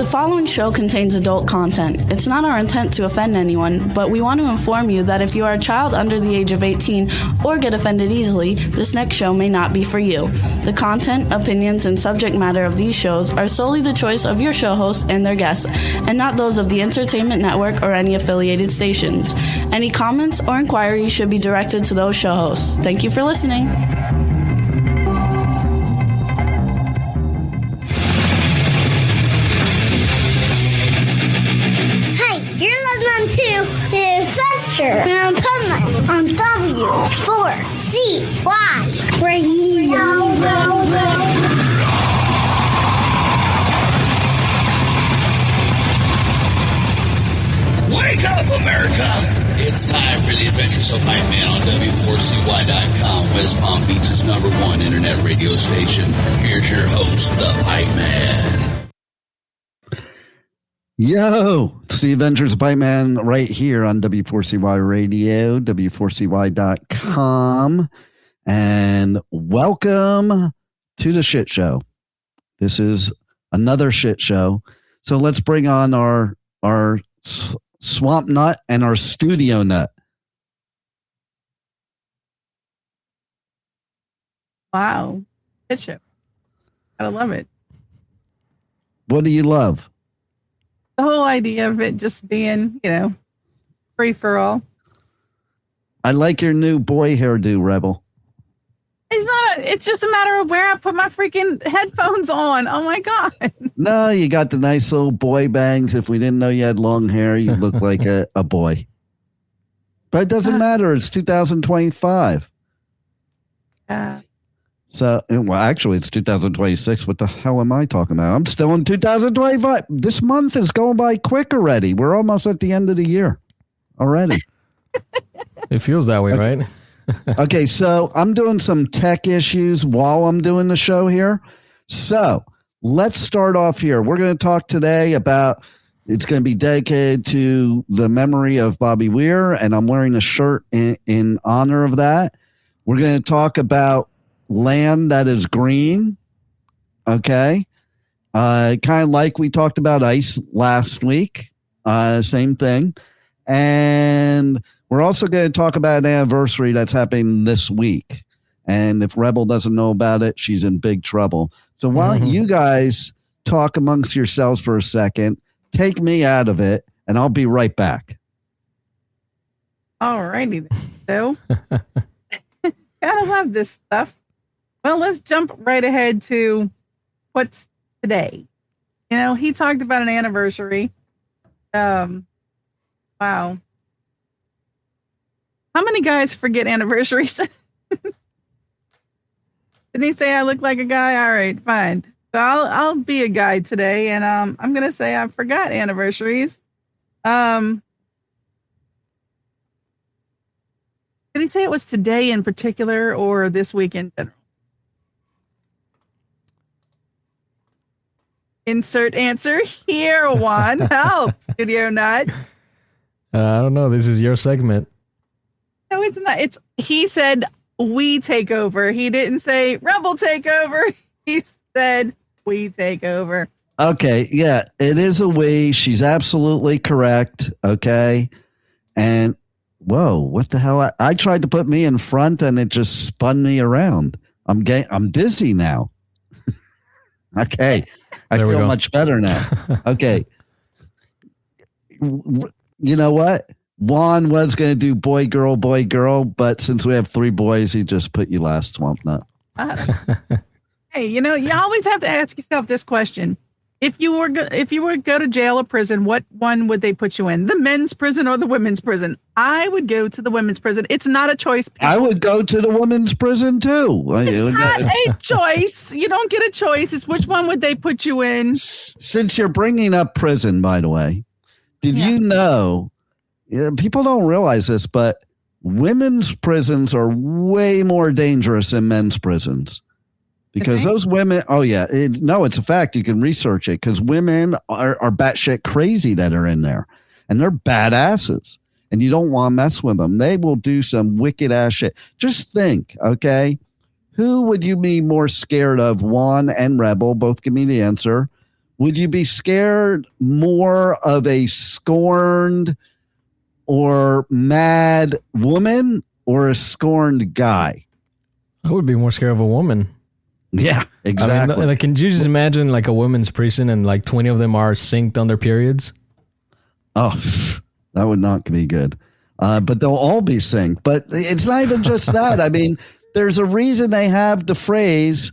The following show contains adult content. It's not our intent to offend anyone, but we want to inform you that if you are a child under the age of 18 or get offended easily, this next show may not be for you. The content, opinions, and subject matter of these shows are solely the choice of your show hosts and their guests, and not those of the Entertainment Network or any affiliated stations. Any comments or inquiries should be directed to those show hosts. Thank you for listening. To the adventure in Pipeman on W4CY Radio. Wake up, America! It's time for the Adventures of Pipeman on W4CY.com, West Palm Beach's #1 internet radio station. Here's your host, the Pipeman. Yo, it's the Adventures of Pipeman right here on W4CY Radio, W4CY.com, and welcome to the shit show. This is another shit show. So let's bring on our swamp nut and our studio nut. Wow. Shit show. I love it. What do you love? The whole idea of it just being, free for all. I like your new boy hairdo, Rebel. It's just a matter of where I put my freaking headphones on. Oh my God. No, you got the nice little boy bangs. If we didn't know you had long hair, you look like a boy. But it doesn't matter. It's 2025. So, well, actually, it's 2026. What the hell am I talking about? I'm still in 2025. This month is going by quick already. We're almost at the end of the year already. It feels that way, okay. Right? Okay, so I'm doing some tech issues while I'm doing the show here. So let's start off here. We're going to talk today about, it's going to be dedicated to the memory of Booby Weir, and I'm wearing a shirt in honor of that. We're going to talk about land that is green. Okay. Kind of like we talked about ice last week. Same thing. And we're also going to talk about an anniversary that's happening this week. And if Rebel doesn't know about it, she's in big trouble. So why don't you guys talk amongst yourselves for a second, take me out of it, and I'll be right back. All righty. So, gotta love this stuff. Well, let's jump right ahead to what's today. He talked about an anniversary. Wow. How many guys forget anniversaries? Didn't he say I look like a guy? All right, fine. So I'll be a guy today, and I'm gonna say I forgot anniversaries. Did he say it was today in particular or this week in general? Insert answer here. One help. Studio Nut. I don't know. This is your segment. No, it's not. He said we take over. He didn't say Rebel take over. He said we take over. Okay. Yeah, it is a we. She's absolutely correct. Okay. And whoa, what the hell? I tried to put me in front and it just spun me around. I'm dizzy now. Okay. I feel much better now. Okay. You know what? Juan was going to do boy, girl, but since we have 3 boys, he just put you last, Swamp Nut. Hey, you always have to ask yourself this question. If you were to go to jail or prison, what one would they put you in? The men's prison or the women's prison? I would go to the women's prison. It's not a choice. People. I would go to the women's prison too. It's not a choice. You don't get a choice. It's which one would they put you in? Since you're bringing up prison, by the way, did you know, people don't realize this, but women's prisons are way more dangerous than men's prisons. Because those women, it's a fact. You can research it because women are batshit crazy that are in there and they're badasses and you don't want to mess with them. They will do some wicked ass shit. Just think, okay, who would you be more scared of? Juan and Rebel, both give me the answer. would you be scared more of a scorned or mad woman or a scorned guy? I would be more scared of a woman. Yeah, exactly. I mean, like, can you just imagine like a women's prison and like 20 of them are synced on their periods? Oh, that would not be good. But they'll all be synced. But it's not even just that. I mean, there's a reason they have the phrase,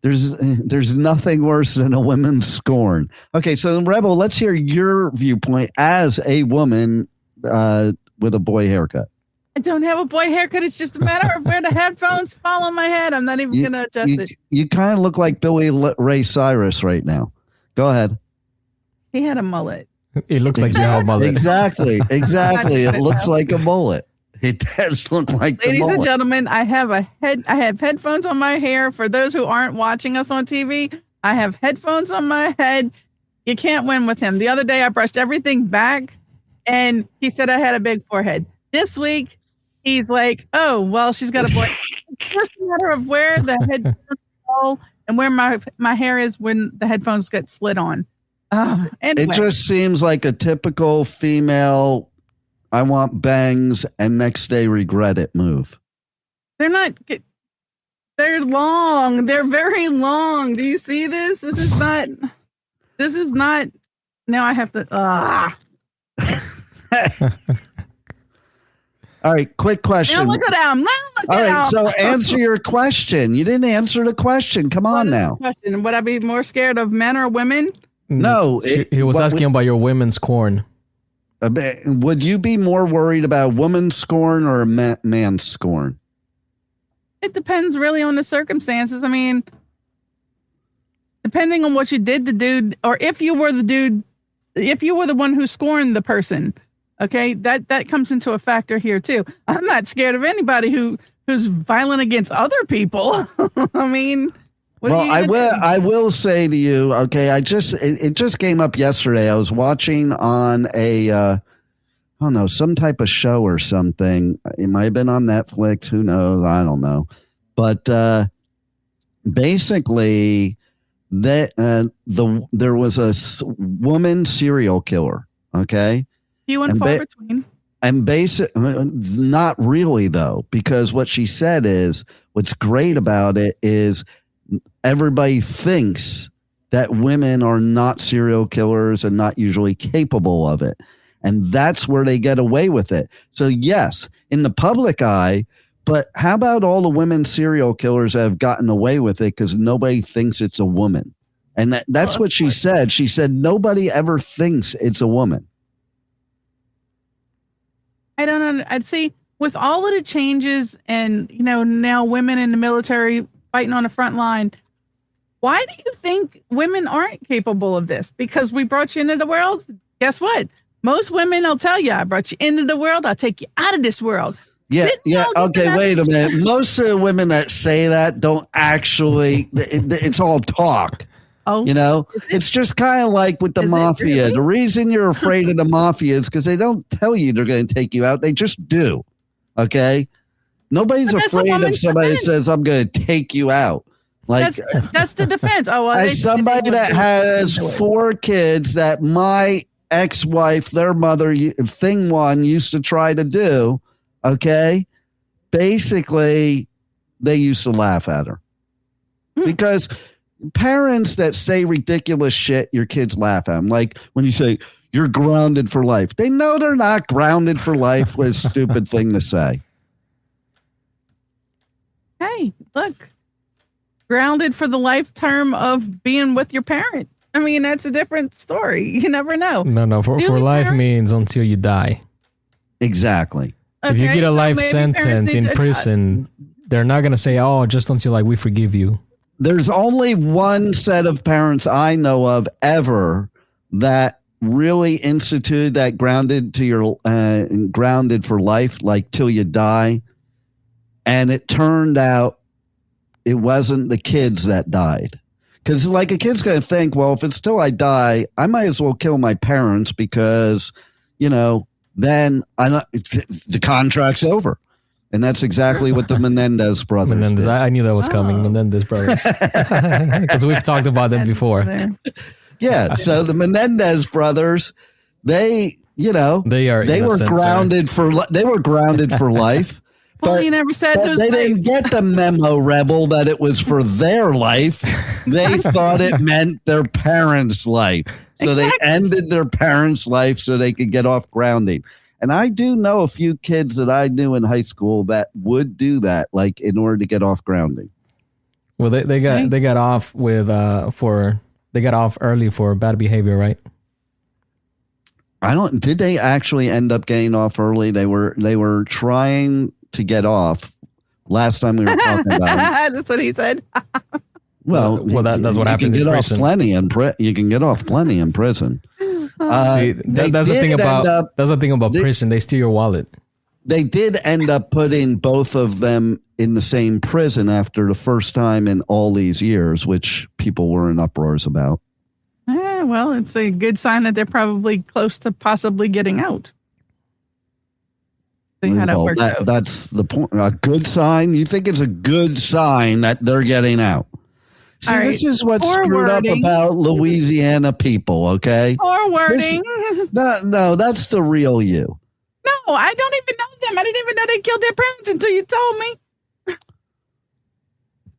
there's nothing worse than a woman's scorn. Okay, so Rebel, let's hear your viewpoint as a woman with a boy haircut. I don't have a boy haircut. It's just a matter of where the headphones fall on my head. I'm not even going to adjust it. You kind of look like Billy Ray Cyrus right now. Go ahead. He had a mullet. It looks like you have a mullet. Exactly. It looks like a mullet. It does look like Ladies the mullet. and gentlemen, I have headphones on my hair. For those who aren't watching us on TV, I have headphones on my head. You can't win with him. The other day I brushed everything back and he said I had a big forehead. This week he's like, oh, well, she's got a boy. It's just a matter of where the headphones go and where my hair is when the headphones get slid on. Anyway. It just seems like a typical female, I want bangs and next day regret it move. They're not, they're long. They're very long. Do you see this? This is not, now I have to, All right, quick question. Now look at him. All right, so answer your question. You didn't answer the question. Come on now. Question. Would I be more scared of men or women? No. He was asking about your women's corn. Would you be more worried about woman's scorn or a man's scorn? It depends really on the circumstances. I mean, depending on what you did to dude, or if you were the dude, if you were the one who scorned the person, okay, that comes into a factor here too. I'm not scared of anybody who's violent against other people. I mean, I will say to you, okay, it just came up yesterday. I was watching on a I don't know, some type of show or something. It might have been on Netflix, who knows, I don't know. But basically there was a woman serial killer, okay? Few and far between. And not really though, because what she said is, what's great about it is everybody thinks that women are not serial killers and not usually capable of it. And that's where they get away with it. So yes, in the public eye, but how about all the women serial killers that have gotten away with it because nobody thinks it's a woman? And that's what she said. She said nobody ever thinks it's a woman. I don't know. I'd say with all of the changes and, now women in the military fighting on the front line, why do you think women aren't capable of this? Because we brought you into the world. Guess what? Most women will tell you, I brought you into the world. I'll take you out of this world. Yeah. Okay, wait a minute. Most of the women that say that don't actually, it's all talk. Oh, it's just kind of like with the mafia. Really? The reason you're afraid of the mafia is because they don't tell you they're going to take you out. They just do. Okay. Nobody's afraid of somebody that says, I'm going to take you out. Like that's the defense. Oh, well, as somebody that has 4 kids that my ex-wife, their mother, thing one used to try to do. Okay. Basically, they used to laugh at her because parents that say ridiculous shit, your kids laugh at them. Like when you say you're grounded for life, they know they're not grounded for life. Was a stupid thing to say. Hey, look, grounded for the life term of being with your parent. I mean, that's a different story. You never know. No. For life means until you die. Exactly. If you get a life sentence in prison, they're not going to say, oh, just until we forgive you. There's only one set of parents I know of ever that really instituted that grounded for life, like till you die. And it turned out it wasn't the kids that died. Because like a kid's going to think, well, if it's till I die, I might as well kill my parents because, then the contract's over. And that's exactly what the Menendez brothers did. I knew that was coming. Menendez brothers. Because we've talked about them before. Yeah. So the Menendez brothers, they were grounded for life. Well, But, you never said but whose they life. didn't get the memo, Rebel, that it was for their life. They thought it meant their parents' life. So Exactly. they ended their parents' life so they could get off grounding. And I do know a few kids that I knew in high school that would do that, like in order to get off grounding. Well, they got off with they got off early for bad behavior, right? Did they actually end up getting off early? They were trying to get off last time we were talking about it. That's what he said. Well, that's what happens in prison. You can get off plenty in prison. See, that's the thing about prison. They steal your wallet. They did end up putting both of them in the same prison after the first time in all these years, which people were in uproars about. Well, it's a good sign that they're probably close to possibly getting out. See how that works out. That's the point. A good sign? You think it's a good sign that they're getting out? See, this is what's screwed up about Louisiana people, okay? Or wording. No, that's the real you. No, I don't even know them. I didn't even know they killed their parents until you told me.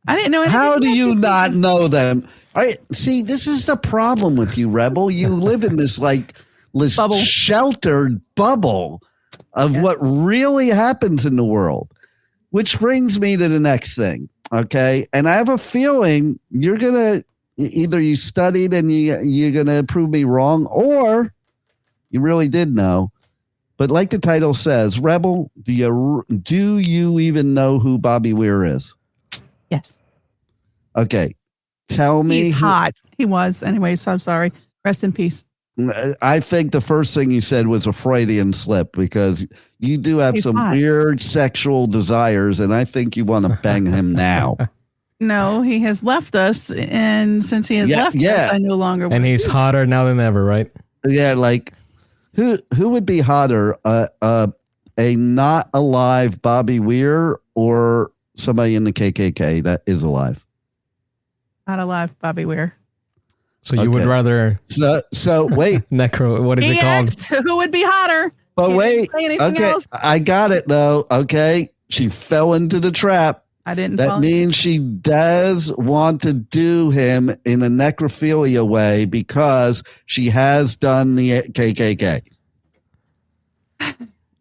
I didn't know anything. How do you not know them? See, this is the problem with you, Rebel. You live in this sheltered bubble of what really happens in the world, which brings me to the next thing. Okay. And I have a feeling you're going to either you studied and you're going to prove me wrong, or you really did know. But like the title says, Rebel, do you even know who Booby Weir is? Yes. Okay. Tell me. He's hot. He was. Anyway, so I'm sorry. Rest in peace. I think the first thing you said was a Freudian slip, because you do have some weird sexual desires, and I think you want to bang him now. No, he has left us, and since he has left us, I no longer. And he's hotter now than ever, right? Yeah, like who would be hotter, a not alive Booby Weir or somebody in the KKK that is alive? Not alive, Booby Weir. So you would rather so wait necro? What is it called? Who would be hotter? But wait, okay, I got it though. Okay, she fell into the trap. I didn't. That means she does want to do him in a necrophilia way because she has done the KKK.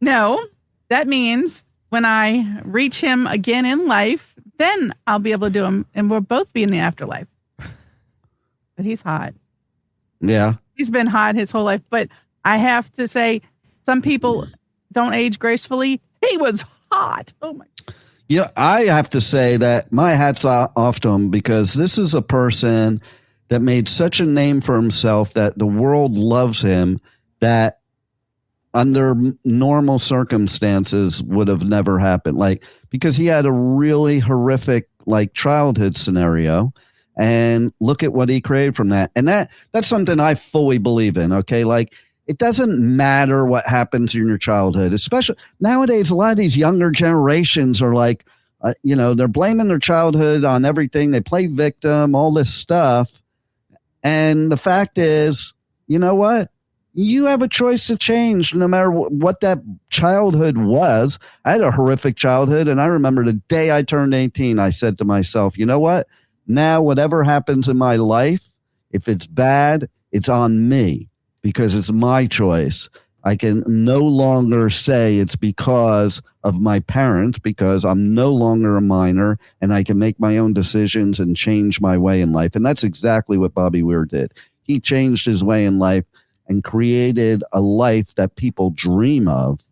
No, that means when I reach him again in life, then I'll be able to do him, and we'll both be in the afterlife. But he's hot. Yeah. He's been hot his whole life. But I have to say, some people don't age gracefully. He was hot. Oh, my. Yeah, I have to say that my hat's off to him, because this is a person that made such a name for himself that the world loves him, that under normal circumstances would have never happened. Like, because he had a really horrific childhood scenario. And look at what he created from that. And that's something I fully believe in. Okay. Like, it doesn't matter what happens in your childhood, especially nowadays. A lot of these younger generations are like, they're blaming their childhood on everything. They play victim, all this stuff. And the fact is, you know what? You have a choice to change no matter what that childhood was. I had a horrific childhood. And I remember the day I turned 18, I said to myself, you know what? Now, whatever happens in my life, if it's bad, it's on me, because it's my choice. I can no longer say it's because of my parents, because I'm no longer a minor, and I can make my own decisions and change my way in life. And that's exactly what Booby Weir did. He changed his way in life and created a life that people dream of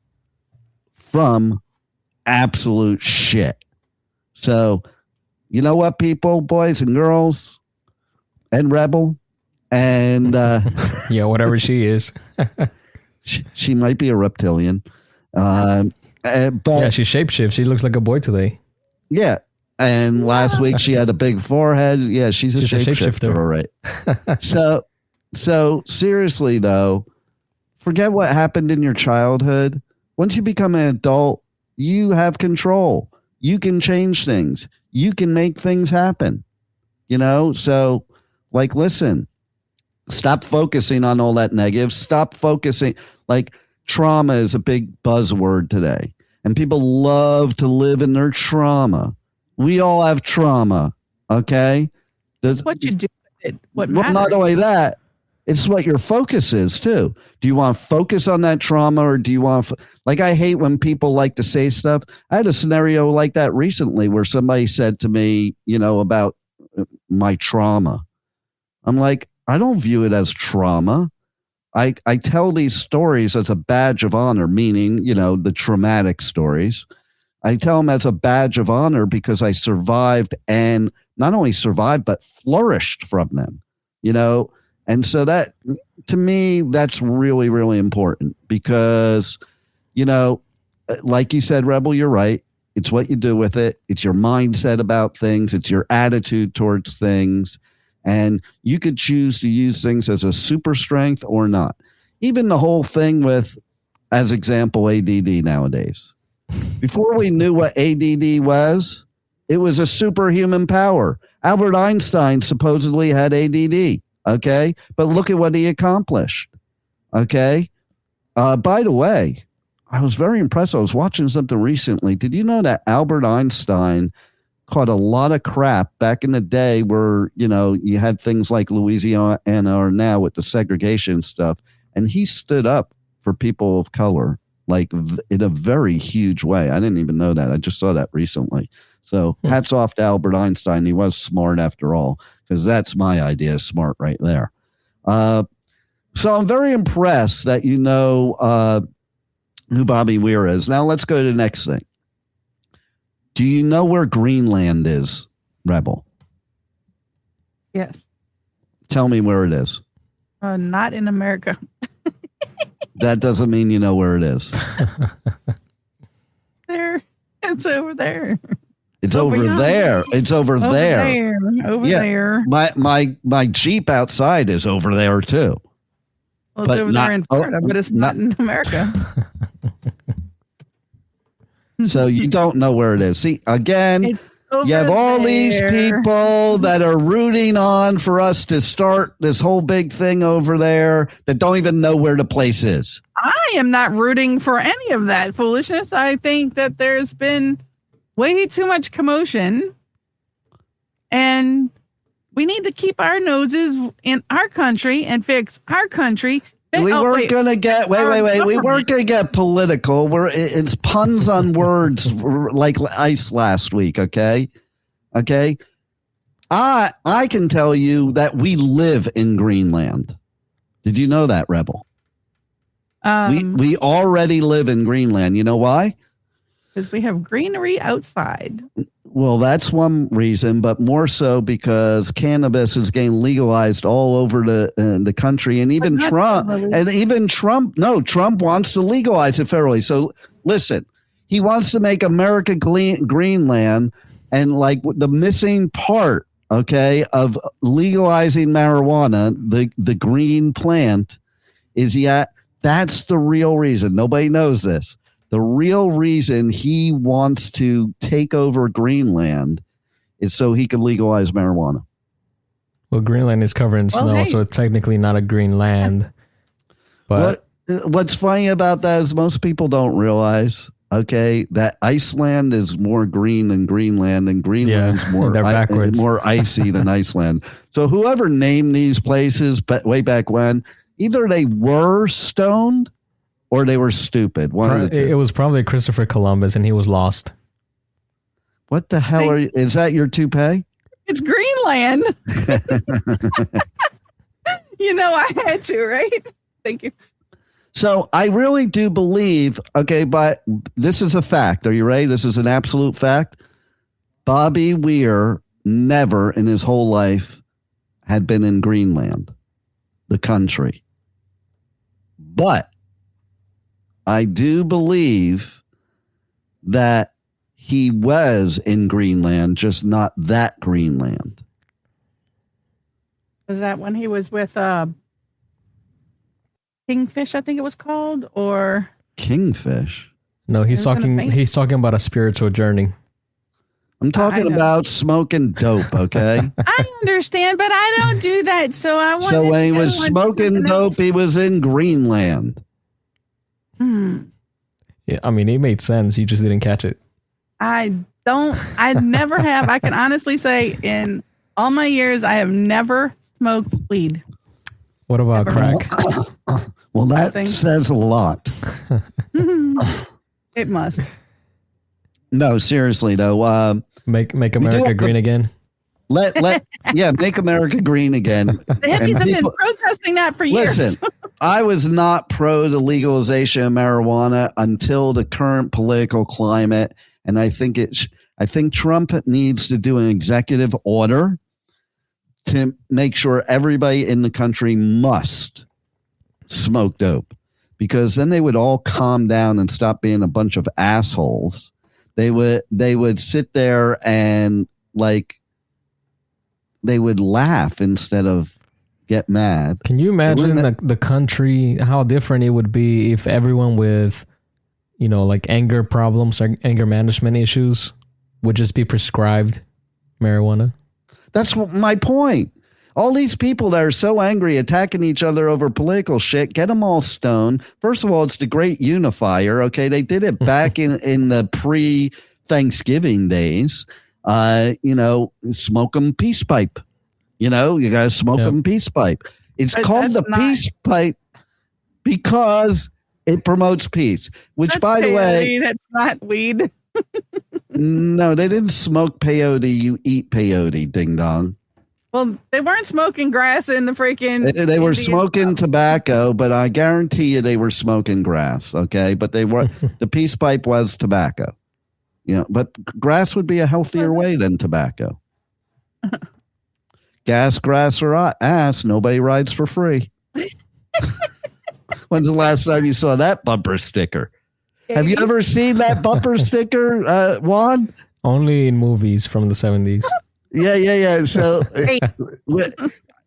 from absolute shit. So, you know what, people, boys and girls, and Rebel, and yeah, whatever she is, she might be a reptilian, but yeah, she shapeshifts. She looks like a boy today. Yeah, and last week she had a big forehead. Yeah, she's a shapeshifter, all right. So seriously though, forget what happened in your childhood. Once you become an adult, you have control. You can change things. You can make things happen, so listen, Stop focusing on all that negative. Stop focusing. Like, trauma is a big buzzword today, and people love to live in their trauma. We all have trauma, okay? That's what you do with it. What matters. Not only that, it's what your focus is too. Do you want to focus on that trauma, or do you want like, I hate when people like to say stuff. I had a scenario like that recently where somebody said to me, about my trauma. I'm like, I don't view it as trauma. I tell these stories as a badge of honor, meaning, the traumatic stories. I tell them as a badge of honor because I survived, and not only survived, but flourished from them, And so that, to me, that's really, really important because, like you said, Rebel, you're right. It's what you do with it. It's your mindset about things. It's your attitude towards things. And you could choose to use things as a super strength or not. Even the whole thing with, as example, ADD nowadays. Before we knew what ADD was, it was a superhuman power. Albert Einstein supposedly had ADD, okay? But look at what he accomplished, okay? By the way, I was very impressed. I was watching something recently. Did you know that Albert Einstein caught a lot of crap back in the day where, you had things like Louisiana or now with the segregation stuff, and he stood up for people of color, like in a very huge way. I didn't even know that. I just saw that recently. So hats off to Albert Einstein. He was smart after all, because that's my idea of smart right there. So I'm very impressed that you know who Booby Weir is. Now let's go to the next thing. Do you know where Greenland is, Rebel? Yes. Tell me where it is. Not in America. That doesn't mean you know where it is. There. It's over there. It's over there. It's over there. Over there. My Jeep outside is over there too. Well, it's over there in Florida, but it's not in America. So you don't know where it is. See, again, you have all these people that are rooting on for us to start this whole big thing over there that don't even know where the place is. I am not rooting for any of that foolishness. I think that there's been way too much commotion, and we need to keep our noses in our country and fix our country. We weren't going to get, wait. We weren't going to get political. It's puns on words like ice last week. Okay. I can tell you that we live in Greenland. Did you know that, Rebel? We already live in Greenland. You know why? Because we have greenery outside. Well, that's one reason, but more so because cannabis is getting legalized all over the country, and even Trump wants to legalize it federally. So listen, he wants to make America Greenland, and like the missing part, okay, of legalizing marijuana, the green plant, is that's the real reason. Nobody knows this. The real reason he wants to take over Greenland is so he can legalize marijuana. Well, Greenland is covered in snow, so it's technically not a green land. But what's funny about that is most people don't realize, okay, that Iceland is more green than Greenland, and Greenland's more icy than Iceland. So whoever named these places way back when, either they were stoned or they were stupid. It was probably Christopher Columbus, and he was lost. What the hell is that your toupee? It's Greenland. I had to, right? Thank you. So I really do believe, okay, but this is a fact. Are you ready? This is an absolute fact. Booby Weir never in his whole life had been in Greenland, the country. But I do believe that he was in Greenland, just not that Greenland. Was that when he was with Kingfish, I think it was called, or Kingfish? No, he's talking about a spiritual journey. I'm talking about smoking dope, okay? I understand, but I don't do that. So I want. So when he was smoking dope, he was in Greenland. Yeah, I mean, it made sense. You just didn't catch it. I never have. I can honestly say in all my years, I have never smoked weed. What about crack? Well, that says a lot. It must. No, seriously though. Make America green again. Make America green again. The hippies have been protesting that for years. Listen, I was not pro the legalization of marijuana until the current political climate, and I think Trump needs to do an executive order to make sure everybody in the country must smoke dope, because then they would all calm down and stop being a bunch of assholes. They would sit there and they would laugh instead of get mad. Can you imagine the country, how different it would be if everyone with, anger problems or anger management issues would just be prescribed marijuana? That's my point. All these people that are so angry, attacking each other over political shit, get them all stoned. First of all, it's the great unifier. Okay, they did it back in the pre-Thanksgiving days. Smoke them peace pipe. You got to smoke them peace pipe. It's called the peace pipe because it promotes peace. Which, by the way, that's not weed. No, they didn't smoke peyote. You eat peyote, ding dong. Well, they weren't smoking grass in the freaking. They were smoking tobacco, but I guarantee you they were smoking grass. Okay, but they were the peace pipe was tobacco. But grass would be a healthier way than tobacco. Gas, grass, or ass. Nobody rides for free. When's the last time you saw that bumper sticker? Have you ever seen that bumper sticker, Juan? Only in movies from the 70s. Yeah. So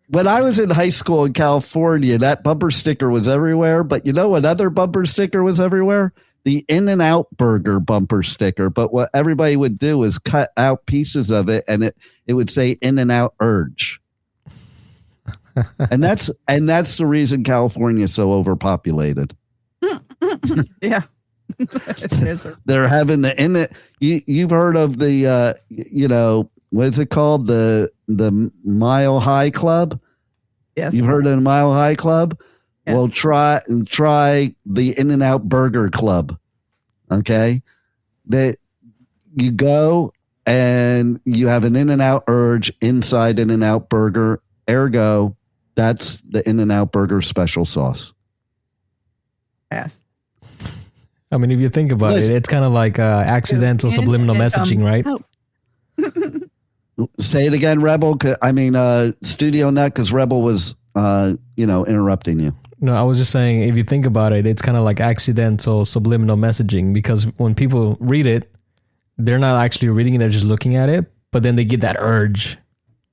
when I was in high school in California, that bumper sticker was everywhere. But you know what other bumper sticker was everywhere? The In-N-Out burger bumper sticker. But what everybody would do is cut out pieces of it, and it would say In-N-Out Urge. and that's the reason California is so overpopulated. Yeah. They're having you've heard of the what is it called? The Mile High Club? Yes. You've heard of the Mile High Club? Yes. Well, try the In-N-Out Burger Club. Okay? That you go and you have an In-N-Out Urge inside In-N-Out Burger. Ergo, that's the In-N-Out Burger special sauce. Yes. I mean, if you think about it, it's kind of like accidental subliminal messaging, right? Say it again, Rebel. Studio Net, because Rebel was, interrupting you. No, I was just saying, if you think about it, it's kind of like accidental subliminal messaging, because when people read it, they're not actually reading it, they're just looking at it, but then they get that urge.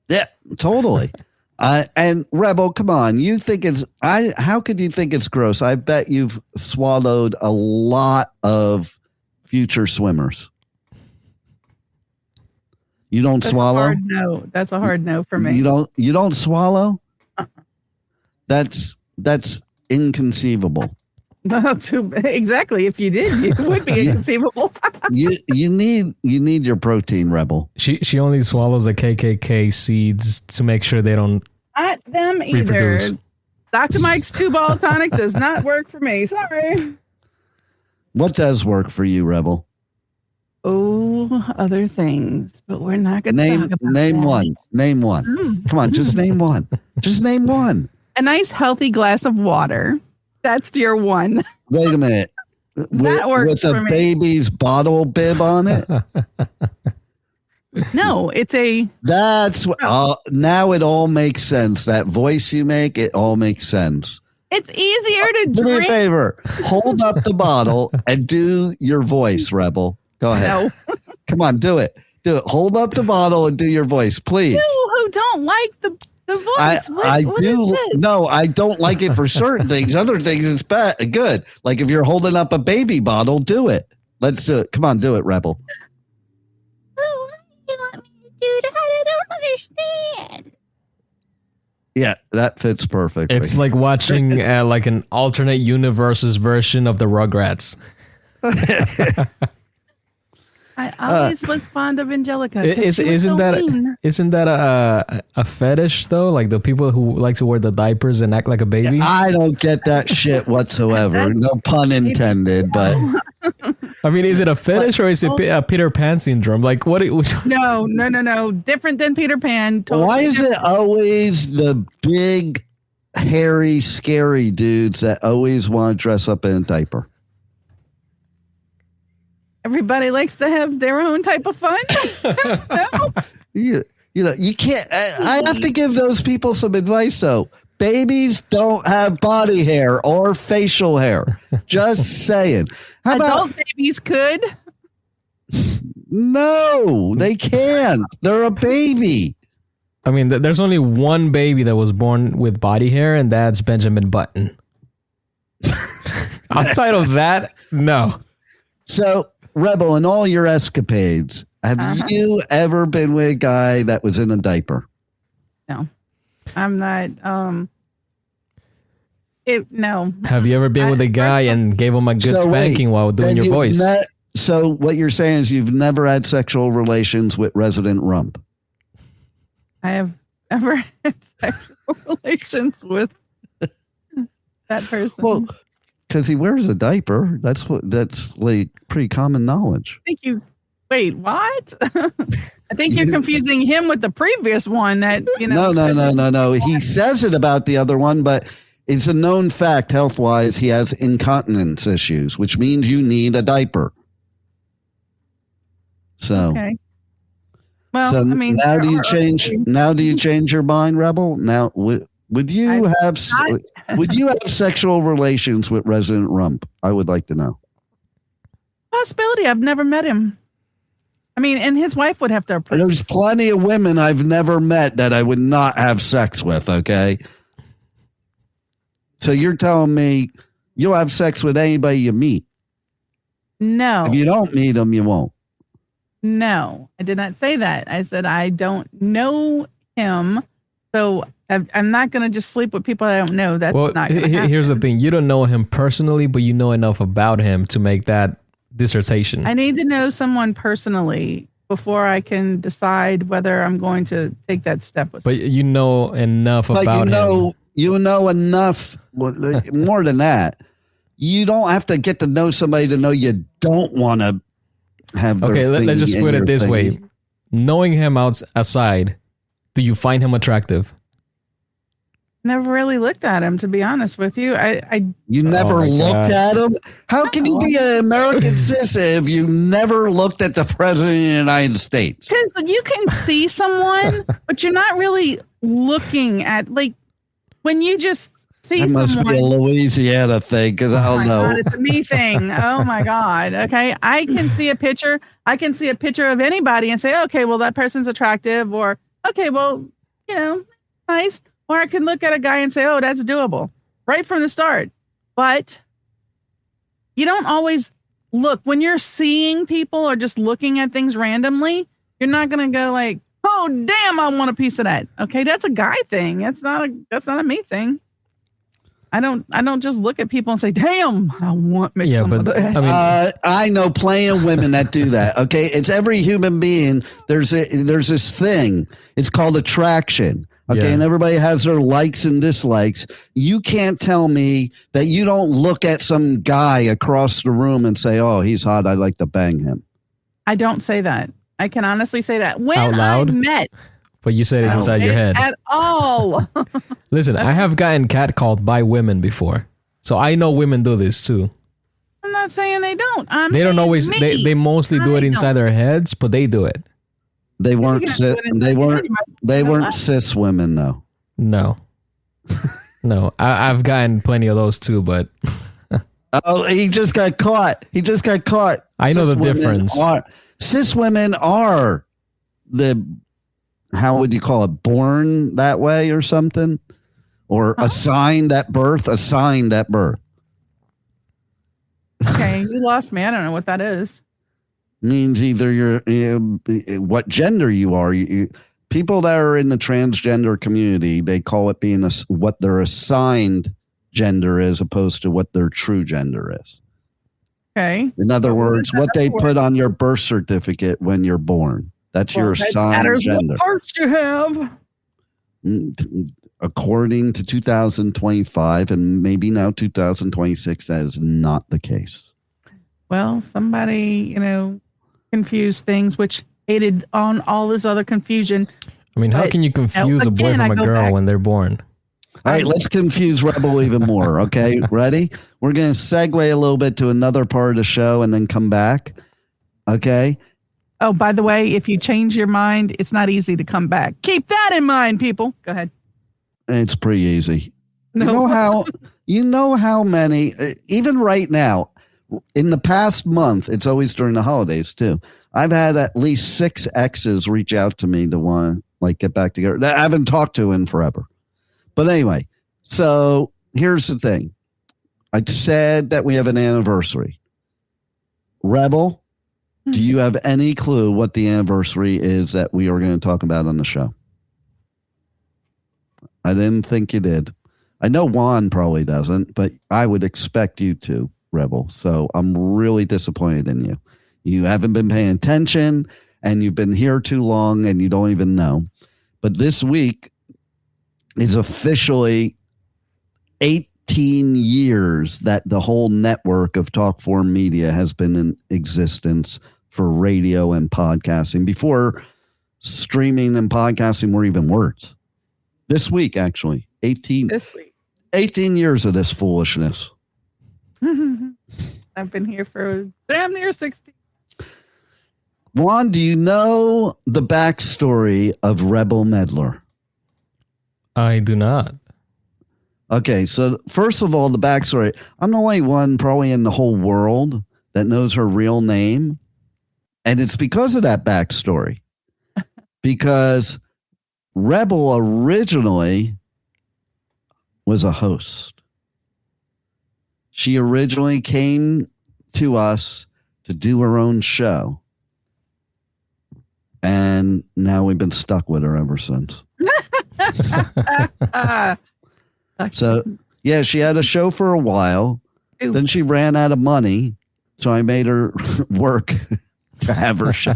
Yeah, totally. And Rebel, come on, you think how could you think it's gross? I bet you've swallowed a lot of future swimmers. You don't swallow? No, that's a hard no for me. You don't swallow? That's inconceivable. Exactly. If you did, it would be inconceivable. you need your protein, Rebel. She only swallows the KKK seeds to make sure they don't not them either. Reproduce. Dr. Mike's 2-ball tonic does not work for me. Sorry. What does work for you, Rebel? Oh, other things, but we're not going to talk about name that. one. Name one. Come on, just name one. Just name one. A nice, healthy glass of water. That's your one. Wait a minute. That works with for a me. baby's bottle bib on it? No, it's a. That's now it all makes sense. That voice you make, it all makes sense. It's easier to Do me a drink. favor. Hold up the bottle and do your voice, Rebel. Go ahead. No. Come on, do it. Do it. Hold up the bottle and do your voice, please. You who don't like the voice. I What do. is this? No, I don't like it for certain things. Other things, it's good. Like if you're holding up a baby bottle, do it. Let's do it. Come on, do it, Rebel. dude, I don't understand. Yeah, that fits perfectly. It's like watching like an alternate universe's version of the Rugrats. I always look fond of Angelica. Isn't that a fetish though? Like the people who like to wear the diapers and act like a baby. I don't get that shit whatsoever. No pun intended, but I mean, is it a fetish or is it a Peter Pan syndrome? Like what? No. Different than Peter Pan. Totally why is different. it always the big, hairy, scary dudes that always want to dress up in a diaper? Everybody likes to have their own type of fun. No. You can't. I have to give those people some advice, though. Babies don't have body hair or facial hair. Just saying. How Adult about babies could. no? They can't. They're a baby. I mean, there's only one baby that was born with body hair, and that's Benjamin Button. Outside of that, no. So, Rebel, in all your escapades, have you ever been with a guy that was in a diaper? No, I'm not. No. Have you ever been with a guy and gave him a good spanking while doing your voice? So what you're saying is you've never had sexual relations with Resident Rump? I have never had sexual relations with that person. Well, because he wears a diaper. That's like pretty common knowledge. I think you. Wait, what? I think you're confusing him with the previous one. That No. He says it about the other one, but it's a known fact, health-wise, he has incontinence issues, which means you need a diaper. So, okay. Well, so I mean, now do you change? Now do you change your mind, Rebel? Now would you have sexual relations with Resident Rump? I would like to know. Possibility. I've never met him. I mean, and his wife would have to approve. There's plenty of women I've never met that I would not have sex with. Okay. So you're telling me you'll have sex with anybody you meet? No. If you don't meet them, you won't. No, I did not say that. I said I don't know him, so I'm not going to just sleep with people I don't know. That's not going to happen. Here's the thing. You don't know him personally, but you know enough about him to make that dissertation. I need to know someone personally before I can decide whether I'm going to take that step with someone. But you know enough about him. You know enough, more than that. You don't have to get to know somebody to know you don't want to have their let's just put it this way. thingy. Knowing him aside, do you find him attractive? Never really looked at him, to be honest with you. You never looked at him? How can you be an American citizen if you never looked at the president of the United States? Because you can see someone, but you're not really looking at, like, when you just see That must someone. be a Louisiana thing, because I don't know. God, it's a me thing. Oh my God. Okay. I can see a picture. I can see a picture of anybody and say, okay, well, that person's attractive, or, okay, well, nice. Or I can look at a guy and say, oh, that's doable right from the start. But you don't always look when you're seeing people or just looking at things randomly. You're not going to go like, oh, damn, I want a piece of that. Okay. That's a guy thing. That's not a me thing. I don't just look at people and say, damn, I want me some of that. I mean, I know plenty of women that do that. Okay. It's every human being. There's this thing. It's called attraction. Okay. Yeah. And everybody has their likes and dislikes. You can't tell me that you don't look at some guy across the room and say, oh, he's hot. I'd like to bang him. I don't say that. I can honestly say that. When Out loud? I met. but you said it inside your head. At all. Listen, I have gotten catcalled by women before. So I know women do this too. I'm not saying they don't. They don't always, they mostly do it inside their heads, but they do it. They weren't cis women though. No. No, I've gotten plenty of those too, but oh, he just got caught. I know the difference. Cis women are how would you call it? Born that way or something, or assigned at birth. Okay, you lost me. I don't know what that is. Means either what gender you are. People that are in the transgender community, they call it being what their assigned gender is, opposed to what their true gender is. Okay. In other words, what they put on your birth certificate when you're born. That's your assigned gender. What parts you have. According to 2025 and maybe now 2026, that is not the case. Well, somebody, confused things, which aided on all this other confusion. I mean, how can you confuse a boy from a girl when they're born? All right, let's confuse Rebel even more. Okay, ready? We're going to segue a little bit to another part of the show and then come back. Okay. Oh, by the way, if you change your mind, it's not easy to come back. Keep that in mind, people. Go ahead. It's pretty easy. No. You know how many, even right now, in the past month, it's always during the holidays too. I've had at least 6 exes reach out to me to want to get back together that I haven't talked to in forever. But anyway, so here's the thing. I said that we have an anniversary. Rebel, do you have any clue what the anniversary is that we are going to talk about on the show? I didn't think you did. I know Juan probably doesn't, but I would expect you to, Rebel. So I'm really disappointed in you. You haven't been paying attention and you've been here too long and you don't even know. But this week is officially 18 years that the whole network of Talk 4 Media has been in existence for radio and podcasting before streaming and podcasting were even words. This week, actually, 18 years of this foolishness. I've been here for damn near 60. Juan, do you know the backstory of Rebel Meddler? I do not. Okay, so first of all, the backstory. I'm the only one probably in the whole world that knows her real name. And it's because of that backstory. Because Rebel originally was a host. She originally came to us to do her own show. And now we've been stuck with her ever since. So, yeah, she had a show for a while. Ew. Then she ran out of money. So I made her work to have her show.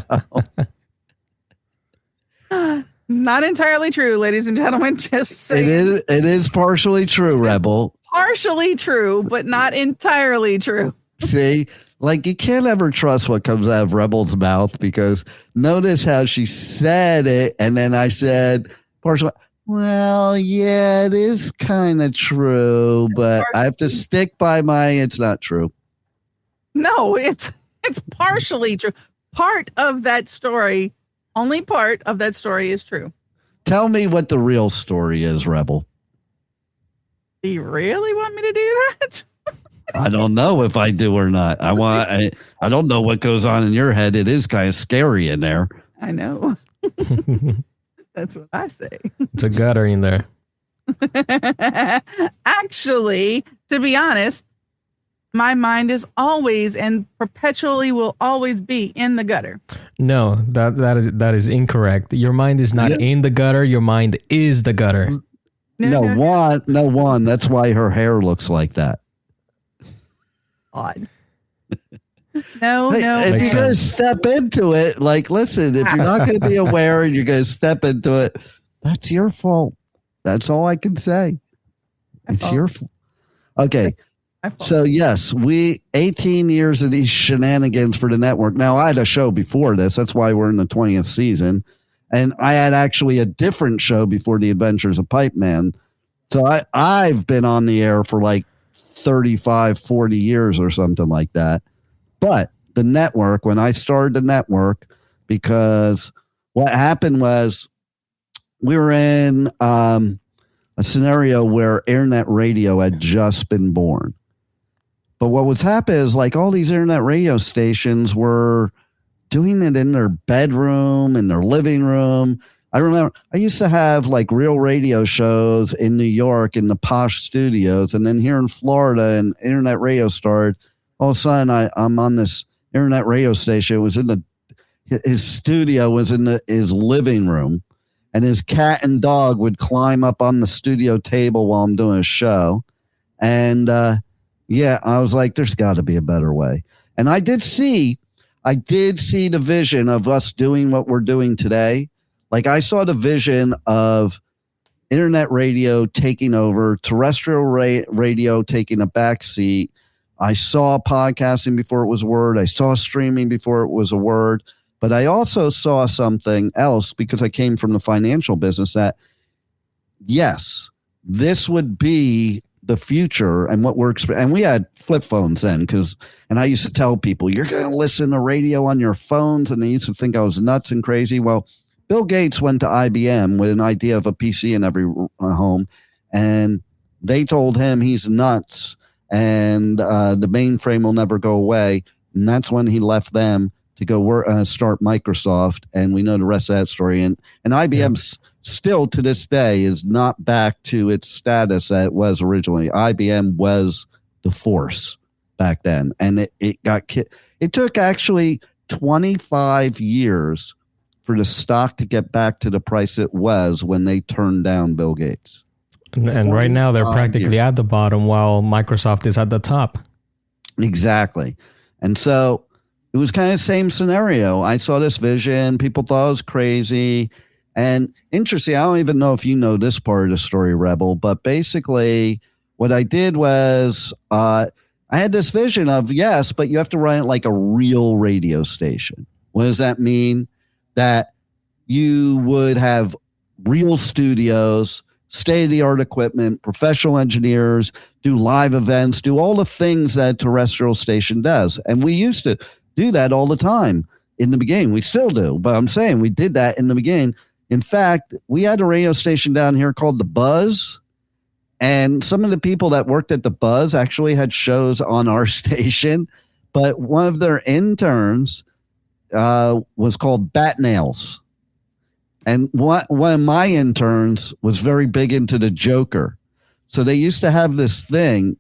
Not entirely true, ladies and gentlemen. Just saying. It is partially true, Rebel. Partially true, but not entirely true. See, you can't ever trust what comes out of Rebel's mouth, because notice how she said it. And then I said, partially, well, yeah, it is kind of true, but I have to stick by it's not true. No, it's partially true. Part of that story, only part of that story is true. Tell me what the real story is, Rebel. Do you really want me to do that? I don't know if I do or not. I don't know what goes on in your head. It is kind of scary in there. I know. That's what I say. It's a gutter in there. Actually, to be honest, my mind is always and perpetually will always be in the gutter. No, that is incorrect. Your mind is not in the gutter. Your mind is the gutter. No, Juan. That's why her hair looks like that. Odd. No. If you're going to step into it, listen, if you're not going to be aware and you're going to step into it, that's your fault. That's all I can say. It's your fault. Okay. So, yes, 18 years of these shenanigans for the network. Now, I had a show before this. That's why we're in the 20th season. And I had actually a different show before The Adventures of Pipeman. So I've been on the air for 35, 40 years or something like that. But the network, when I started the network, because what happened was we were in a scenario where internet radio had just been born. But what was happening is all these internet radio stations were doing it in their bedroom, in their living room. I remember I used to have real radio shows in New York in the posh studios. And then here in Florida, and internet radio started. All of a sudden I'm on this internet radio station. It was in his studio was in his living room, and his cat and dog would climb up on the studio table while I'm doing a show. And I was like, there's got to be a better way. And I did see the vision of us doing what we're doing today. Like I saw the vision of internet radio taking over, terrestrial radio taking a backseat. I saw podcasting before it was a word. I saw streaming before it was a word. But I also saw something else because I came from the financial business that, yes, this would be the future and what we're and we had flip phones then and I used to tell people, you're going to listen to radio on your phones. And they used to think I was nuts and crazy. Well, Bill Gates went to IBM with an idea of a PC in every home, and they told him he's nuts and the mainframe will never go away. And that's when he left them to go start Microsoft, and we know the rest of that story. And IBM still to this day is not back to its status that it was originally. IBM was the force back then, and it got it took actually 25 years for the stock to get back to the price it was when they turned down Bill Gates. And right now they're practically at the bottom while Microsoft is at the top. Exactly. And so it was kind of the same scenario. I saw this vision. People thought it was crazy. And interesting, I don't even know if you know this part of the story, Rebel, but basically what I did was I had this vision of, yes, but you have to run it like a real radio station. What does that mean? That you would have real studios, state-of-the-art equipment, professional engineers, do live events, do all the things that a terrestrial station does. And we used to do that all the time in the beginning. We still do, but I'm saying we did that in the beginning. In fact, we had a radio station down here called The Buzz, and some of the people that worked at The Buzz actually had shows on our station, but one of their interns was called Bat Nails. And one of my interns was very big into the Joker. So they used to have this thing.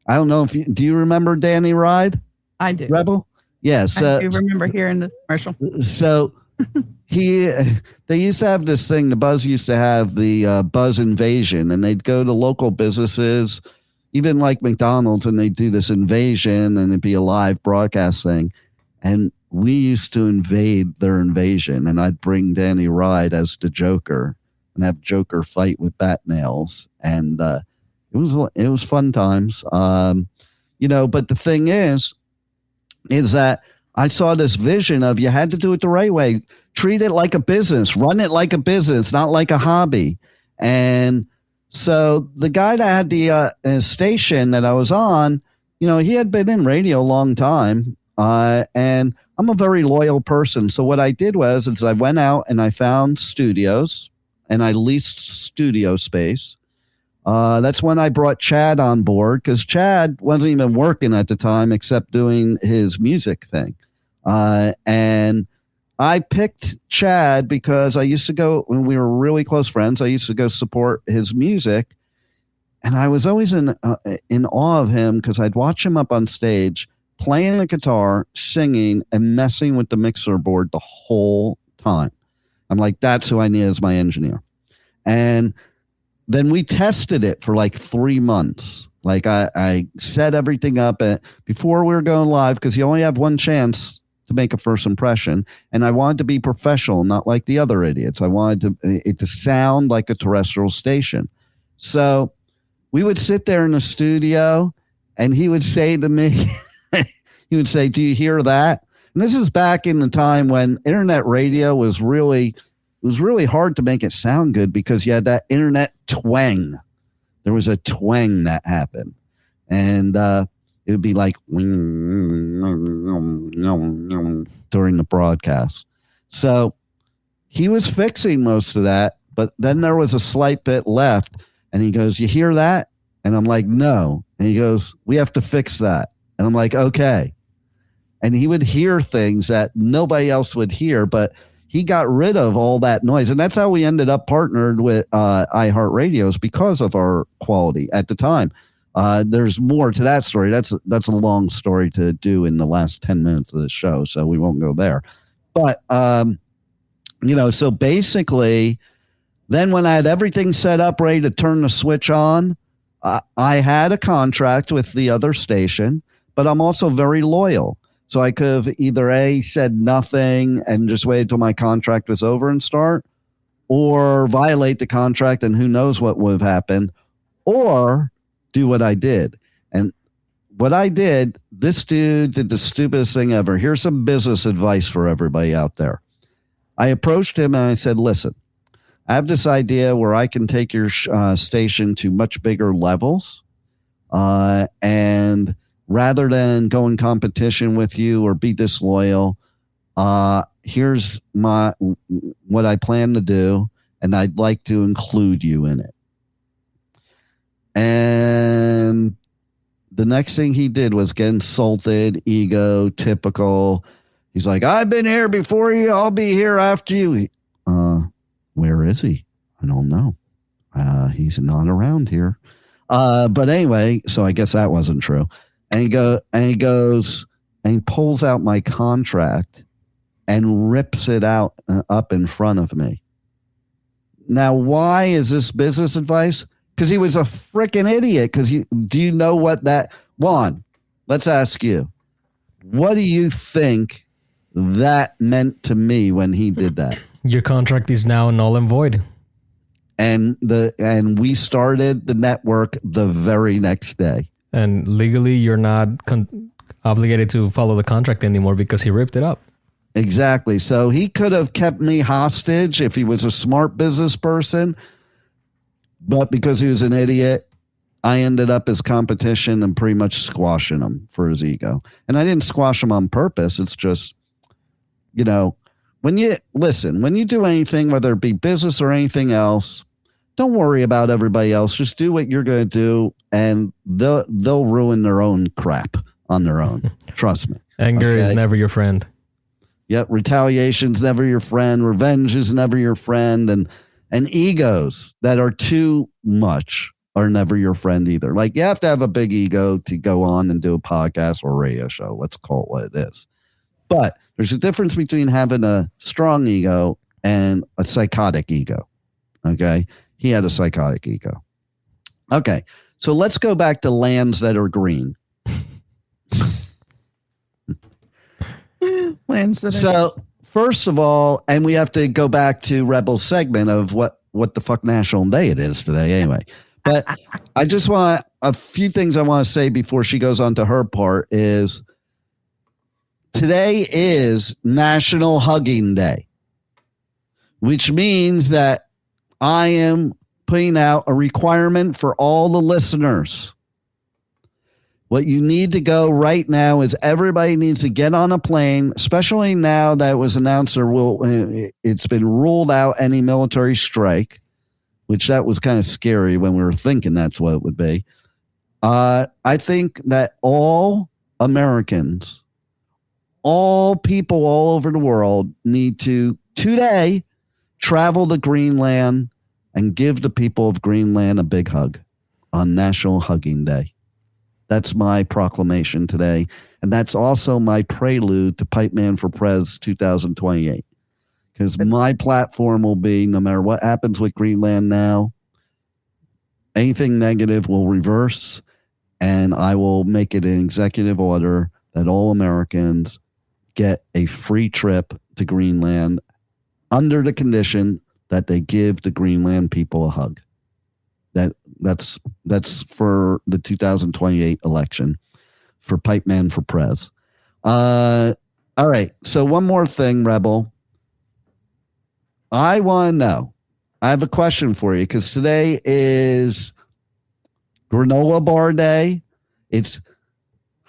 I don't know if do you remember Danny Ride? I do. Rebel? Yes. I do remember hearing the commercial. So they used to have this thing. The Buzz used to have the Buzz Invasion, and they'd go to local businesses, even like McDonald's, and they'd do this invasion, and it'd be a live broadcast thing. And we used to invade their invasion, and I'd bring Danny Ride as the Joker and have Joker fight with Bat Nails. And it was fun times. But the thing is that I saw this vision of you had to do it the right way. Treat it like a business. Run it like a business, not like a hobby. And so the guy that had the station that I was on, he had been in radio a long time. And I'm a very loyal person. So what I did was I went out and I found studios and I leased studio space. That's when I brought Chad on board because Chad wasn't even working at the time except doing his music thing. And I picked Chad because I used to go, when we were really close friends, I used to go support his music. And I was always in awe of him because I'd watch him up on stage playing the guitar, singing, and messing with the mixer board the whole time. I'm like, that's who I need as my engineer. And then we tested it for like 3 months. Like I set everything up before we were going live because you only have one chance to make a first impression. And I wanted to be professional, not like the other idiots. I wanted it to sound like a terrestrial station. So we would sit there in the studio and he would say to me, he would say, do you hear that? And this is back in the time when internet radio was really hard to make it sound good because you had that internet twang. There was a twang that happened. And it would be like during the broadcast. So he was fixing most of that, but then there was a slight bit left. And he goes, you hear that? And I'm like, no. And he goes, we have to fix that. And I'm like, okay. And he would hear things that nobody else would hear, but he got rid of all that noise. And that's how we ended up partnered with iHeartRadios because of our quality at the time. There's more to that story. That's a long story to do in the last 10 minutes of the show, so we won't go there. But, so basically, then when I had everything set up, ready to turn the switch on, I had a contract with the other station, but I'm also very loyal. So I could have either said nothing and just waited till my contract was over and start, or violate the contract and who knows what would have happened, or do what I did. And what I did, this dude did the stupidest thing ever. Here's some business advice for everybody out there. I approached him and I said, listen, I have this idea where I can take your station to much bigger levels. And rather than go in competition with you or be disloyal, here's what I plan to do, and I'd like to include you in it. And the next thing he did was get insulted, ego, typical. He's like, I've been here before you. I'll be here after you. Where is he? I don't know. He's not around here. But anyway, so I guess that wasn't true. And he goes and he pulls out my contract and rips it out up in front of me. Now, why is this business advice? Because he was a freaking idiot. Do you know what that, Juan, let's ask you, what do you think that meant to me when he did that? Your contract is now null and void. And we started the network the very next day. And legally, you're not obligated to follow the contract anymore because he ripped it up. Exactly. So he could have kept me hostage if he was a smart business person. But because he was an idiot, I ended up as competition and pretty much squashing him for his ego. And I didn't squash him on purpose. It's just, when you do anything, whether it be business or anything else, don't worry about everybody else. Just do what you're going to do, and they'll ruin their own crap on their own. Trust me. Anger is never your friend. Yep. Retaliation's never your friend. Revenge is never your friend. And egos that are too much are never your friend either. Like, you have to have a big ego to go on and do a podcast or radio show. Let's call it what it is. But there's a difference between having a strong ego and a psychotic ego. Okay. He had a psychotic ego. Okay. So let's go back to lands that are green. First of all, and we have to go back to Rebel's segment of what the fuck national day it is today anyway. But I just want a few things I want to say before she goes on to her part is today is National Hugging Day, which means that I am putting out a requirement for all the listeners. What you need to go right now is everybody needs to get on a plane, especially now that it was announced it's been ruled out any military strike, which that was kind of scary when we were thinking that's what it would be. I think that all Americans, all people all over the world need to today travel to Greenland and give the people of Greenland a big hug on National Hugging Day. That's my proclamation today. And that's also my prelude to Pipeman for Prez 2028. Because my platform will be, no matter what happens with Greenland now, anything negative will reverse. And I will make it an executive order that all Americans get a free trip to Greenland under the condition that they give the Greenland people a hug. That's for the 2028 election for Pipeman for Prez. All right. So one more thing, Rebel. I want to know. I have a question for you because today is Granola Bar Day. It's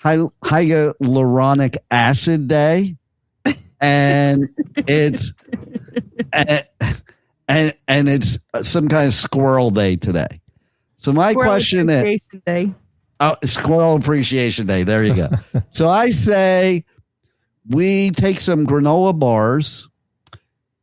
Hyaluronic Acid Day. And it's and it's some kind of Squirrel Day today. So my question is, Squirrel Appreciation Day. There you go. So I say we take some granola bars,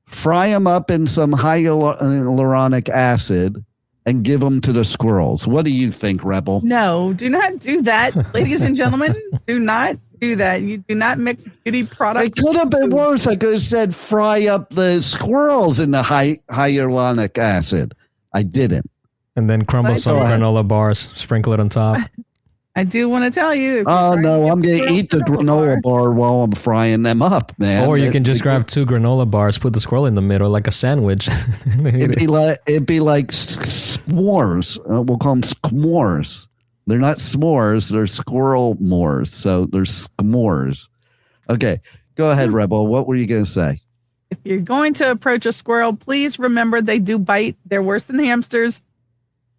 fry them up in some hyaluronic acid, and give them to the squirrels. What do you think, Rebel? No, do not do that, ladies and gentlemen. Do not do that. You do not mix beauty products. It could have been worse. I could have said fry up the squirrels in the hyaluronic acid. I didn't. And then crumble some granola bars, sprinkle it on top. I do want to tell you. Oh, no, I'm going to eat the granola bar while I'm frying them up, man. Or you can just grab 2 granola bars, put the squirrel in the middle like a sandwich. It'd be like s'mores. We'll call them s'mores. They're not s'mores. They're squirrel mores. So they're s'mores. Okay, go ahead, Rebel. What were you going to say? If you're going to approach a squirrel, please remember they do bite. They're worse than hamsters.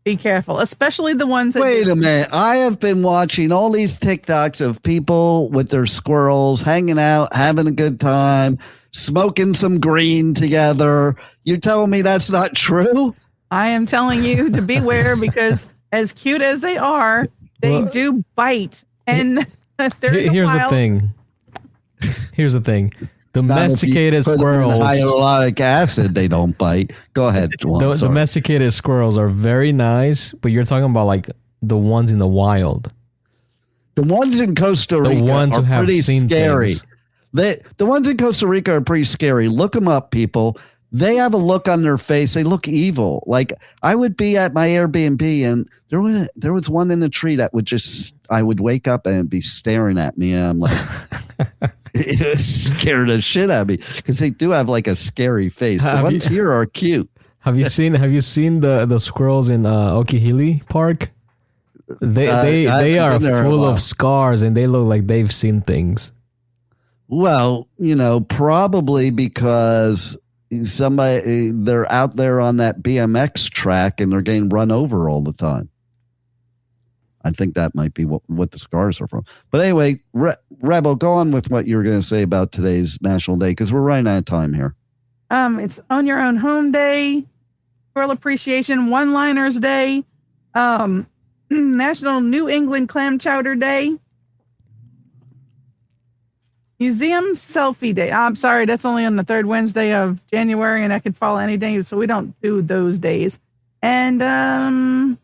Be careful, especially the ones that. Wait a minute. I have been watching all these TikToks of people with their squirrels hanging out, having a good time, smoking some green together. You're telling me that's not true? I am telling you to beware because as cute as they are, they do bite. And here's the thing. Here's the thing. Domesticated squirrels. Hyaluronic acid, they don't bite. Go ahead. Domesticated squirrels are very nice, but you're talking about like the ones in the wild. The ones in Costa Rica are pretty scary. The ones in Costa Rica are pretty scary. Look them up, people. They have a look on their face. They look evil. Like I would be at my Airbnb and there was one in the tree that would I would wake up and be staring at me and I'm like, it scared the shit out of me because they do have like a scary face. The ones here are cute. Have you seen the squirrels in Okihili Park? They are full of scars and they look like they've seen things. Well, probably because they're out there on that BMX track and they're getting run over all the time. I think that might be what the scars are from. But anyway, Rebel, go on with what you were going to say about today's National Day because we're running out of time here. It's Own Your Own Home Day, Squirrel Appreciation One-Liners Day, National New England Clam Chowder Day, Museum Selfie Day. I'm sorry, that's only on the third Wednesday of January, and that could fall any day, so we don't do those days. And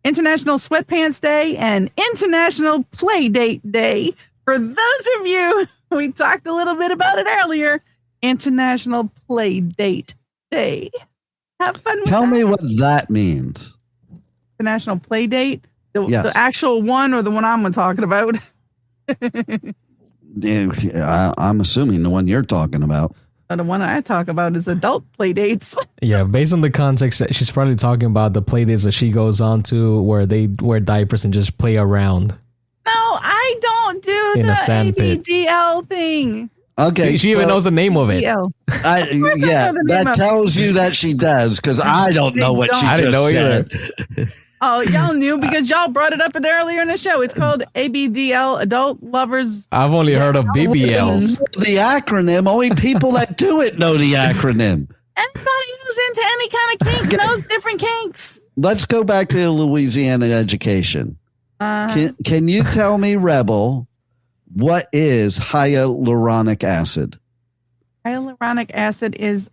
International Sweatpants Day and International Playdate Day. For those of you, we talked a little bit about it earlier, International Playdate Day. Have fun with Tell that. me what that means. International Playdate? Yes. The actual one or the one I'm talking about? Yeah, I'm assuming the one you're talking about. The one I talk about is adult play dates. Yeah, based on the context, she's probably talking about the play dates that she goes on to where they wear diapers and just play around. No, I don't do the ABDL thing. Okay, she even knows the name of it. That tells you that she does because I don't know what she just said. Either. Oh, y'all knew because y'all brought it up earlier in the show. It's called ABDL, Adult Lovers. I've only heard of BBLs. The acronym, only people that do it know the acronym. Anybody who's into any kind of kink knows different kinks. Let's go back to Louisiana education. Can you tell me, Rebel, what is hyaluronic acid? Hyaluronic acid is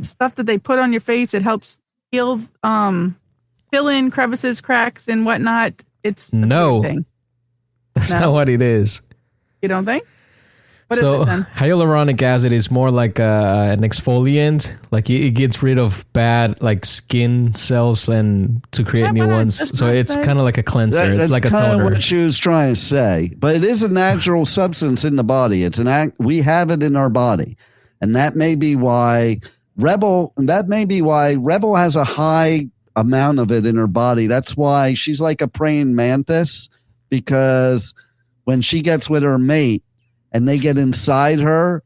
stuff that they put on your face. It helps heal, fill in crevices, cracks, and whatnot. It's no, thing. That's not what it is. You don't think? What so is it then? Hyaluronic acid is more like an exfoliant. Like it gets rid of bad like skin cells and to create new ones. So it's kind of like a cleanser. It's like a toner. That's kind of what she was trying to say. But it is a natural substance in the body. It's we have it in our body, and that may be why Rebel. That may be why Rebel has a high amount of it in her body. That's why she's like a praying mantis, because when she gets with her mate and they get inside her,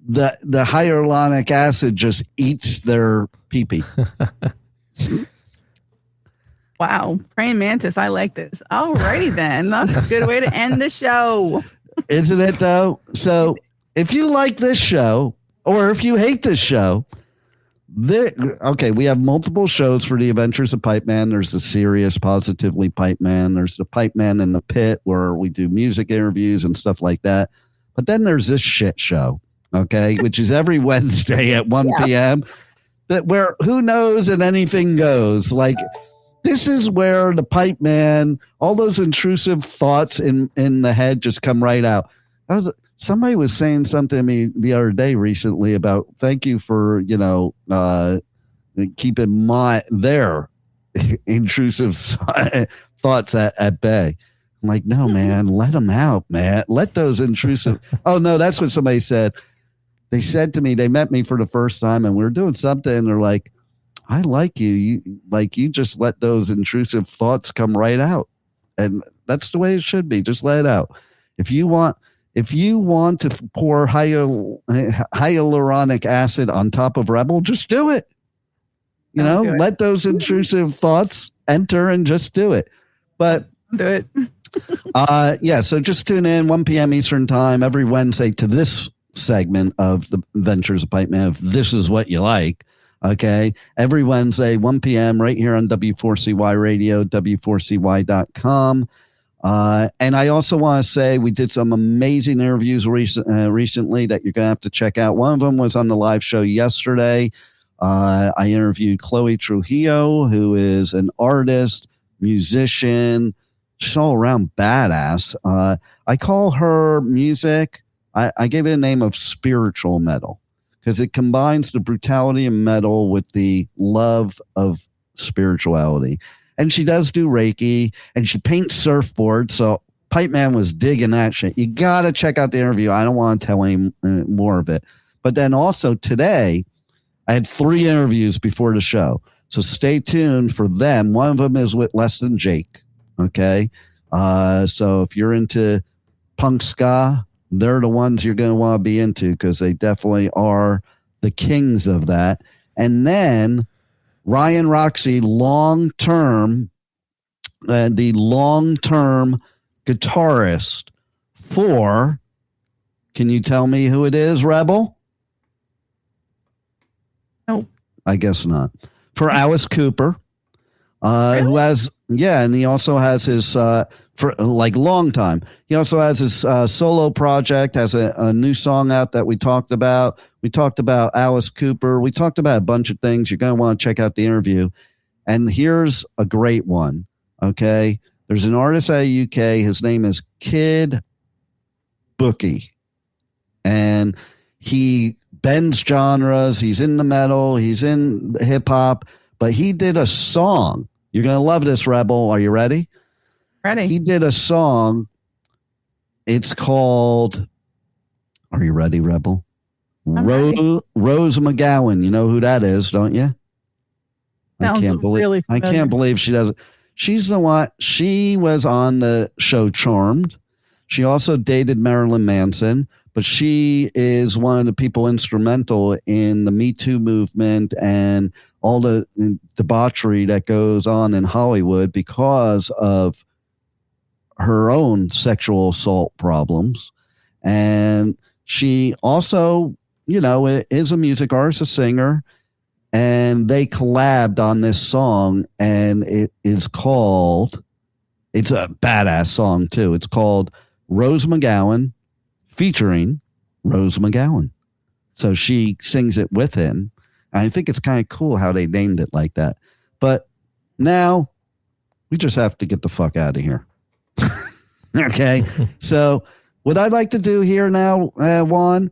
the hyaluronic acid just eats their pee-pee. Wow, praying mantis, I like this. Alrighty then, that's a good way to end the show. Isn't it though? So if you like this show or if you hate this show, we have multiple shows for the Adventures of Pipeman. There's the serious, positively Pipeman. There's the Pipeman in the Pit where we do music interviews and stuff like that. But then there's this shit show, which is every Wednesday at 1 p.m. Where who knows and anything goes. Like This is where the Pipeman, all those intrusive thoughts in the head just come right out. Somebody was saying something to me the other day recently about thank you for, keeping their intrusive thoughts at bay. I'm like, no, man, let them out, man. Let those intrusive. Oh, no, that's what somebody said. They said to me, they met me for the first time and we were doing something. And they're like, I like you. You just let those intrusive thoughts come right out. And that's the way it should be. Just let it out. If you want to pour hyaluronic acid on top of Rebel, just do it. Let those intrusive thoughts enter and just do it. But do it. So just tune in 1 p.m. Eastern time every Wednesday to this segment of the Adventures of Pipeman. If this is what you like, okay, every Wednesday 1 p.m. right here on W4CY Radio, W4CY.com. And I also want to say we did some amazing interviews recently that you're going to have to check out. One of them was on the live show yesterday. I interviewed Chloe Trujillo, who is an artist, musician, she's all around badass. I call her music, I gave it a name of spiritual metal because it combines the brutality of metal with the love of spirituality. And she does do Reiki and she paints surfboards. So Pipeman was digging that shit. You got to check out the interview. I don't want to tell any more of it. But then also today, I had 3 interviews before the show. So stay tuned for them. One of them is with Less Than Jake. Okay. So if you're into punk ska, they're the ones you're going to want to be into because they definitely are the kings of that. And then Ryan Roxy, the long-term guitarist for, can you tell me who it is, Rebel? No. I guess not. For Alice Cooper, Really? who has, and he also has his, for like long time, he also has his solo project, has a new song out that we talked about. We talked about Alice Cooper. We talked about a bunch of things. You're going to want to check out the interview. And here's a great one, okay? There's an artist out of the UK. His name is Kid Bookie. And he bends genres. He's in the metal. He's in hip hop. But he did a song. You're going to love this, Rebel. Are you ready? Ready. He did a song. It's called, are you ready, Rebel? Ready. Rose McGowan. You know who that is, don't you? Sounds I can't believe, really I can't believe she doesn't. She's the one. She was on the show Charmed. She also dated Marilyn Manson, but she is one of the people instrumental in the Me Too movement and all the debauchery that goes on in Hollywood because of her own sexual assault problems. And she also, is a music artist, a singer, and they collabed on this song, and it is called, it's a badass song too. It's called Rose McGowan featuring Rose McGowan. So she sings it with him. I think it's kind of cool how they named it like that. But now we just have to get the fuck out of here. Okay. So what I'd like to do here now, Juan,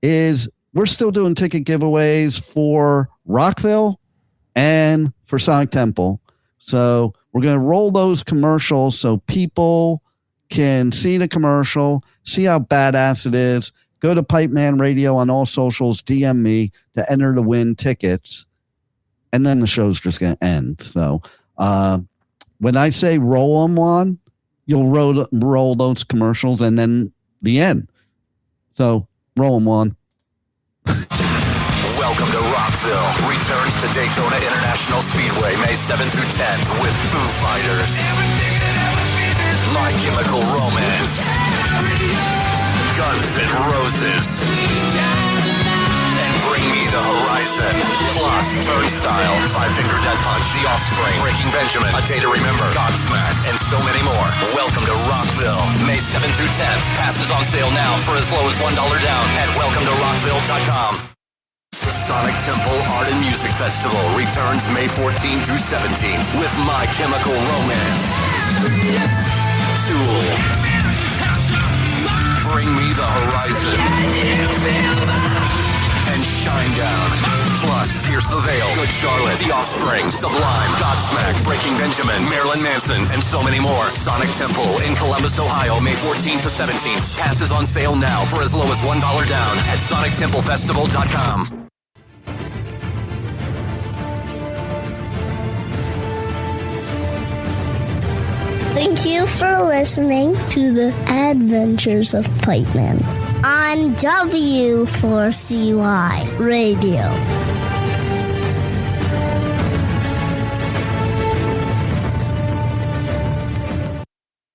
is we're still doing ticket giveaways for Rockville and for Sonic Temple. So we're going to roll those commercials so people can see the commercial, see how badass it is. Go to Pipeman Radio on all socials, DM me to enter to win tickets. And then the show's just going to end. So when I say roll them, Juan, you'll roll those commercials and then the end. So roll them, Juan. Welcome to Rockville. Returns to Daytona International Speedway May 7th through 10th with Foo Fighters, My Chemical Romance, Guns N' Roses, and Bring Me the Horizon. Plus Turnstile, Five Finger Death Punch, The Offspring, Breaking Benjamin, A Day to Remember, Godsmack, and so many more. Welcome to Rockville, May 7th through 10th. Passes on sale now for as low as $1 down at welcometorockville.com. The Sonic Temple Art and Music Festival returns May 14th through 17th with My Chemical Romance, Tool, Bring Me the Horizon, and Shinedown. Plus, Pierce the Veil, Good Charlotte, The Offspring, Sublime, Godsmack, Breaking Benjamin, Marilyn Manson, and so many more. Sonic Temple in Columbus, Ohio, May 14th to 17th. Passes on sale now for as low as $1 down at sonictemplefestival.com. Thank you for listening to the Adventures of Pipeman on W4CY Radio.